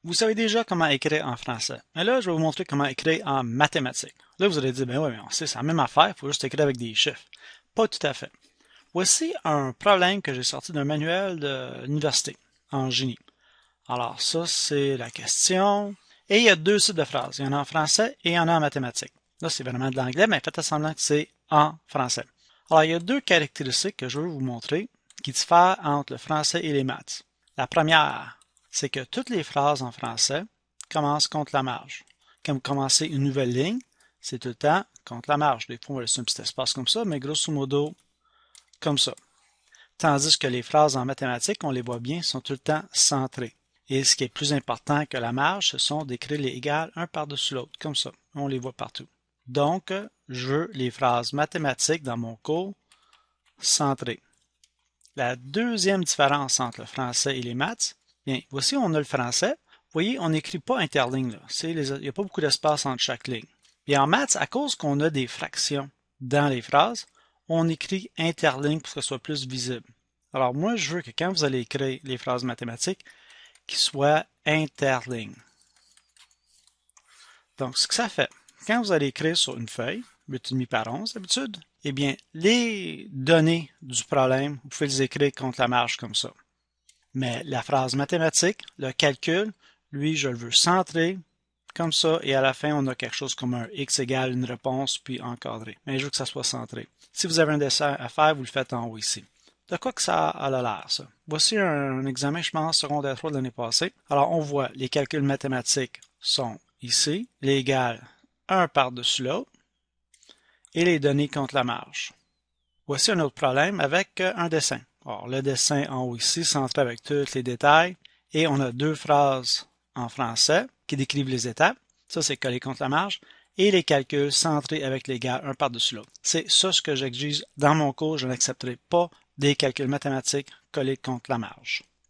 Vous savez déjà comment écrire en français. Mais là, je vais vous montrer comment écrire en mathématiques. Là, vous allez dire, ben oui, mais on sait, c'est la même affaire, il faut juste écrire avec des chiffres. Pas tout à fait. Voici un problème que j'ai sorti d'un manuel de l'université en génie. Alors, ça, c'est la question. Et il y a deux types de phrases. Il y en a en français et il y en a en mathématiques. Là, c'est vraiment de l'anglais, mais faites semblant que c'est en français. Alors, il y a deux caractéristiques que je veux vous montrer qui diffèrent entre le français et les maths. La première, c'est que toutes les phrases en français commencent contre la marge. Quand vous commencez une nouvelle ligne, c'est tout le temps contre la marge. Des fois, on va laisser un petit espace comme ça, mais grosso modo, comme ça. Tandis que les phrases en mathématiques, on les voit bien, sont tout le temps centrées. Et ce qui est plus important que la marge, ce sont d'écrire les égales un par-dessus l'autre, comme ça. On les voit partout. Donc, je veux les phrases mathématiques dans mon cours centrées. La deuxième différence entre le français et les maths, bien, voici on a le français. Vous voyez, on n'écrit pas interligne. Là. Il n'y a pas beaucoup d'espace entre chaque ligne. Bien, en maths, à cause qu'on a des fractions dans les phrases, on écrit interligne pour que ce soit plus visible. Alors moi, je veux que quand vous allez écrire les phrases mathématiques, qu'ils soient interlignes. Donc, ce que ça fait, quand vous allez écrire sur une feuille, 8,5 par 11 d'habitude, eh bien, les données du problème, vous pouvez les écrire contre la marge comme ça. Mais la phrase mathématique, le calcul, lui, je le veux centré, comme ça, et à la fin, on a quelque chose comme un x égale une réponse, puis encadré. Mais je veux que ça soit centré. Si vous avez un dessin à faire, vous le faites en haut ici. De quoi que ça a l'air, ça? Voici un examen, je pense, secondaire 3 de l'année passée. Alors, on voit les calculs mathématiques sont ici, les égales un par-dessus l'autre, et les données contre la marge. Voici un autre problème avec un dessin. Alors, le dessin en haut ici, centré avec tous les détails, et on a deux phrases en français qui décrivent les étapes. Ça, c'est collé contre la marge. Et les calculs centrés avec l'égal un par-dessus l'autre. C'est ça ce que j'exige dans mon cours. Je n'accepterai pas des calculs mathématiques collés contre la marge.